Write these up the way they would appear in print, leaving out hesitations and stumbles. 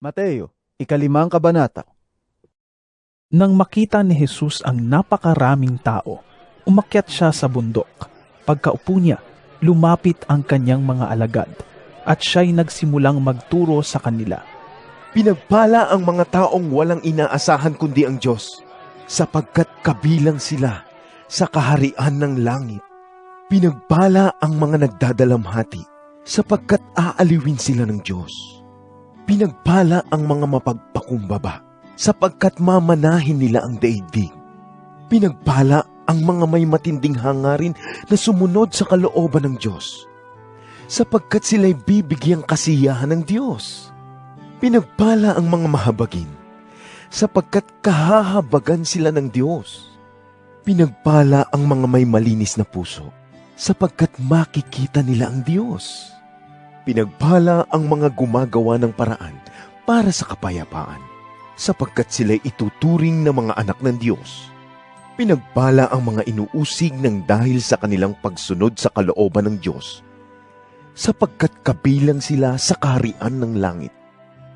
Mateo, 5 kabanata. Nang makita ni Jesus ang napakaraming tao, umakyat siya sa bundok. Pagkaupo niya, lumapit ang kanyang mga alagad, at siya'y nagsimulang magturo sa kanila. Pinagpala ang mga taong walang inaasahan kundi ang Diyos, sapagkat kabilang sila sa kaharian ng langit. Pinagpala ang mga nagdadalamhati, sapagkat aaliwin sila ng Diyos. Pinagpala ang mga mapagpakumbaba, sapagkat mamanahin nila ang daigdig. Pinagpala ang mga may matinding hangarin na sumunod sa kalooban ng Diyos, sapagkat sila'y bibigyang kasiyahan ng Diyos. Pinagpala ang mga mahabagin, sapagkat kahahabagan sila ng Diyos. Pinagpala ang mga may malinis na puso, sapagkat makikita nila ang Diyos. Pinagpala ang mga gumagawa ng paraan para sa kapayapaan, sapagkat sila'y ituturing na mga anak ng Diyos. Pinagpala ang mga inuusig ng dahil sa kanilang pagsunod sa kalooban ng Diyos, sapagkat kabilang sila sa kaharian ng langit.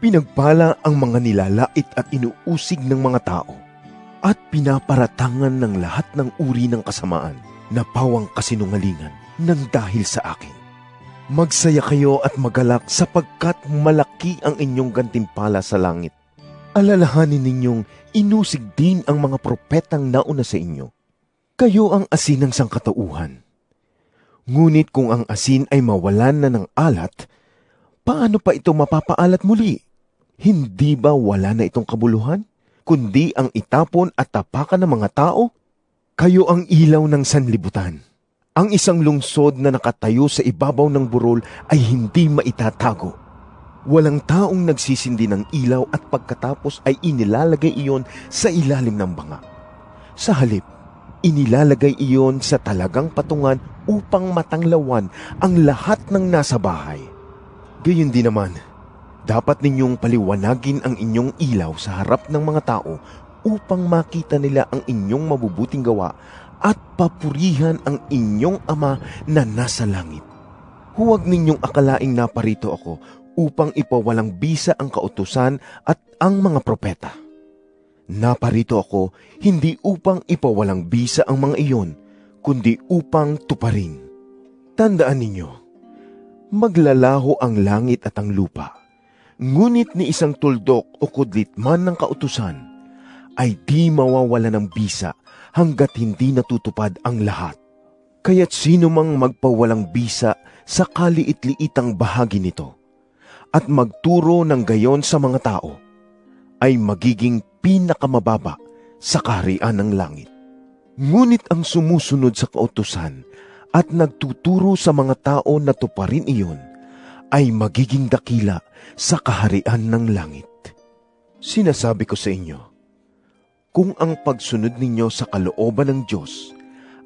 Pinagpala ang mga nilalait at inuusig ng mga tao, at pinaparatangan ng lahat ng uri ng kasamaan na pawang kasinungalingan ng dahil sa akin. Magsaya kayo at magalak sapagkat malaki ang inyong gantimpala sa langit. Alalahanin ninyong inusig din ang mga propetang nauna sa inyo. Kayo ang asin ng sangkatauhan. Ngunit kung ang asin ay mawalan na ng alat, paano pa ito mapapaalat muli? Hindi ba wala na itong kabuluhan, kundi ang itapon at tapakan ng mga tao? Kayo ang ilaw ng sanlibutan. Ang isang lungsod na nakatayo sa ibabaw ng burol ay hindi maitatago. Walang taong nagsisindi ng ilaw at pagkatapos ay inilalagay iyon sa ilalim ng banga. Sa halip, inilalagay iyon sa talagang patungan upang matanglawan ang lahat ng nasa bahay. Gayon din naman, dapat ninyong paliwanagin ang inyong ilaw sa harap ng mga tao upang makita nila ang inyong mabubuting gawa at papurihan ang inyong Ama na nasa langit. Huwag ninyong akalaing naparito ako upang ipawalang bisa ang kautusan at ang mga propeta. Naparito ako hindi upang ipawalang bisa ang mga iyon, kundi upang tuparin. Tandaan ninyo, maglalaho ang langit at ang lupa, ngunit ni isang tuldok o kudlit man ng kautusan ay di mawawala ng bisa hanggat hindi natutupad ang lahat. Kaya't sino mang magpawalang bisa sa kaliit-liitang bahagi nito at magturo ng gayon sa mga tao, ay magiging pinakamababa sa kaharian ng langit. Ngunit ang sumusunod sa kautusan at nagtuturo sa mga tao na tuparin iyon, ay magiging dakila sa kaharian ng langit. Sinasabi ko sa inyo, kung ang pagsunod ninyo sa kalooban ng Diyos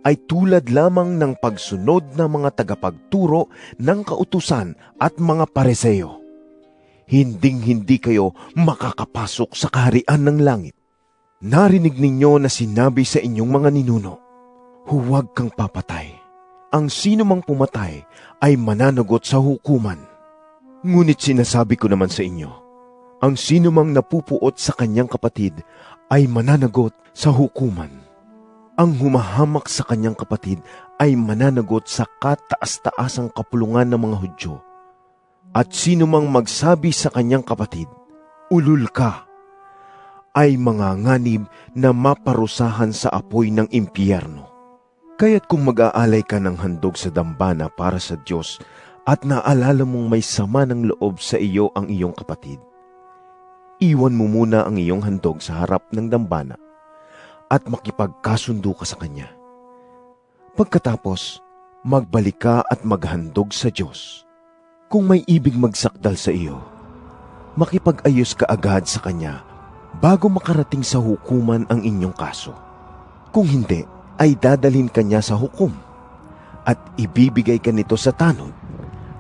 ay tulad lamang ng pagsunod ng mga tagapagturo ng kautusan at mga Pariseo, hinding-hindi kayo makakapasok sa kaharian ng langit. Narinig ninyo na sinabi sa inyong mga ninuno, huwag kang papatay. Ang sino mang pumatay ay mananagot sa hukuman. Ngunit sinasabi ko naman sa inyo, ang sino mang napupuot sa kanyang kapatid ay mananagot sa hukuman. Ang humahamak sa kanyang kapatid ay mananagot sa kataas-taasang kapulungan ng mga Hudyo. At sino mang magsabi sa kanyang kapatid, ulul ka, ay manganganib na maparusahan sa apoy ng impyerno. Kaya't kung mag-aalay ka ng handog sa dambana para sa Diyos at naalala mong may sama ng loob sa iyo ang iyong kapatid, iwan mo muna ang iyong handog sa harap ng dambana at makipagkasundo ka sa kanya. Pagkatapos, magbalik ka at maghandog sa Diyos. Kung may ibig magsakdal sa iyo, makipag-ayos ka agad sa kanya bago makarating sa hukuman ang inyong kaso. Kung hindi, ay dadalhin ka niya sa hukom at ibibigay ka nito sa tanod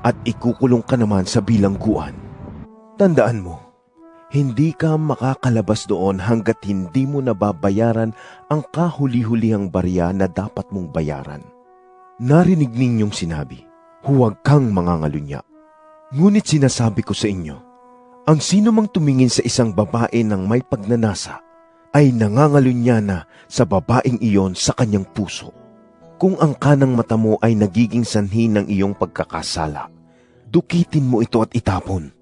at ikukulong ka naman sa bilangguan. Tandaan mo, hindi ka makakalabas doon hanggat hindi mo nababayaran ang kahuli-hulihang barya na dapat mong bayaran. Narinig ninyong sinabi, huwag kang mangangalunya. Ngunit sinasabi ko sa inyo, Ang sino mang tumingin sa isang babae ng may pagnanasa ay nangangalunya sa babaeng iyon sa kanyang puso. Kung ang kanang mata mo ay nagiging sanhi ng iyong pagkakasala, dukitin mo ito at itapon.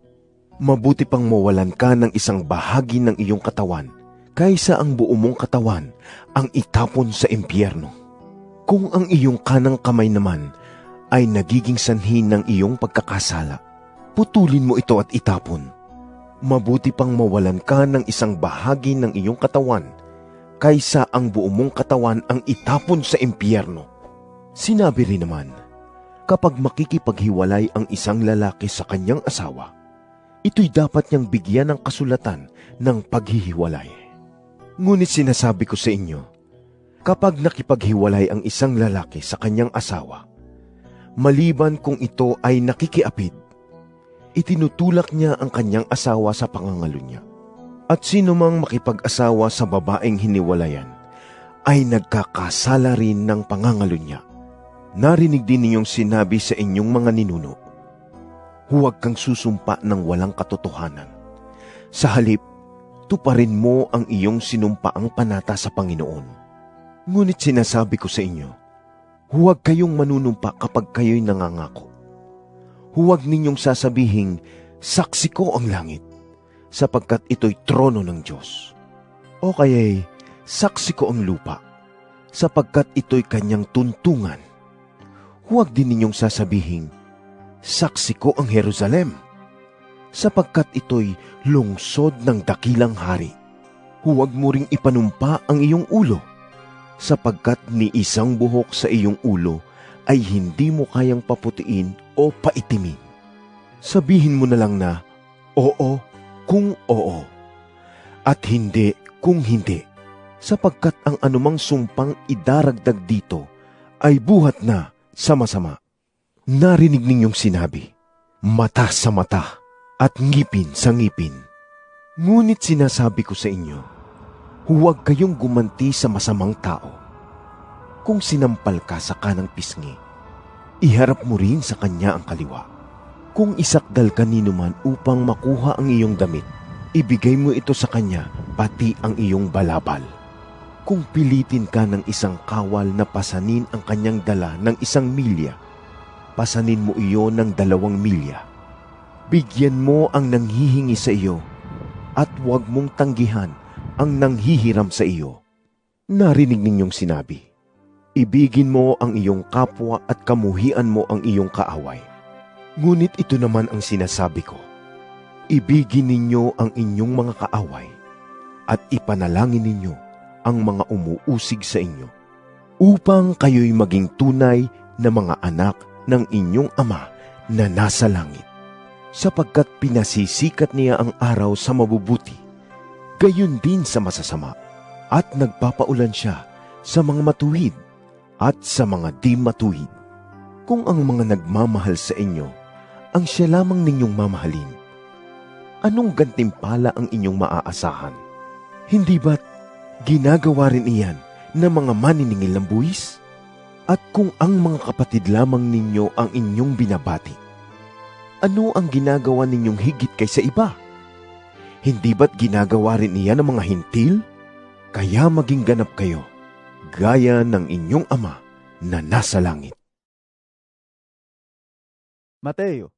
Mabuti pang mawalan ka ng isang bahagi ng iyong katawan kaysa ang buo mong katawan ang itapon sa impyerno. Kung ang iyong kanang kamay naman ay nagiging sanhi ng iyong pagkakasala, putulin mo ito at itapon. Mabuti pang mawalan ka ng isang bahagi ng iyong katawan kaysa ang buo mong katawan ang itapon sa impyerno. Sinabi rin naman, kapag makikipaghiwalay ang isang lalaki sa kanyang asawa, ito'y dapat niyang bigyan ng kasulatan ng paghihiwalay. Ngunit sinasabi ko sa inyo, kapag nakipaghiwalay ang isang lalaki sa kanyang asawa, maliban kung ito ay nakikiapid, itinutulak niya ang kanyang asawa sa pangangalunya. At sino mang makipag-asawa sa babaeng hiniwalayan ay nagkakasala rin ng pangangalunya. Narinig din ninyong sinabi sa inyong mga ninuno, huwag kang susumpa ng walang katotohanan. Sa halip, tuparin mo ang iyong sinumpaang panata sa Panginoon. Ngunit sinasabi ko sa inyo, huwag kayong manunumpa kapag kayo'y nangangako. Huwag ninyong sasabihing, saksi ko ang langit, sapagkat ito'y trono ng Diyos. O kaya'y, saksi ko ang lupa, sapagkat ito'y kanyang tuntungan. Huwag din ninyong sasabihing, saksi ko ang Jerusalem, sapagkat ito'y lungsod ng dakilang hari. Huwag mo ring ipanumpa ang iyong ulo, sapagkat ni isang buhok sa iyong ulo ay hindi mo kayang paputiin o paitimin. Sabihin mo na lang na, oo kung oo, at hindi kung hindi, sapagkat ang anumang sumpang idaragdag dito ay buhat na sa masama. Narinig ninyong sinabi, mata sa mata at ngipin sa ngipin. Ngunit sinasabi ko sa inyo, huwag kayong gumanti sa masamang tao. Kung sinampal ka sa kanang pisngi, iharap mo rin sa kanya ang kaliwa. Kung isakdal ka ninuman upang makuha ang iyong damit, ibigay mo ito sa kanya pati ang iyong balabal. Kung pilitin ka ng isang kawal na pasanin ang kanyang dala ng 1 milya, pasanin mo iyon ng 2 milya. Bigyan mo ang nanghihingi sa iyo, at huwag mong tanggihan ang nanghihiram sa iyo. Narinig ninyong sinabi, ibigin mo ang iyong kapwa at kamuhian mo ang iyong kaaway. Ngunit ito naman ang sinasabi ko, ibigin ninyo ang inyong mga kaaway, at ipanalangin ninyo ang mga umuusig sa inyo, upang kayo'y maging tunay na mga anak ng inyong Ama na nasa langit. Sapagkat pinasisikat niya ang araw sa mabubuti, gayon din sa masasama, at nagpapaulan siya sa mga matuwid at sa mga di matuwid. Kung ang mga nagmamahal sa inyo ang siya lamang ninyong mamahalin, anong gantimpala ang inyong maaasahan? Hindi ba't ginagawa rin iyan ng mga maniningil ng buwis? At kung ang mga kapatid lamang ninyo ang inyong binabati, ano ang ginagawa ninyong higit kaysa iba? Hindi ba't ginagawa rin iyan ng mga hintil? Kaya maging ganap kayo, gaya ng inyong Ama na nasa langit. Mateo,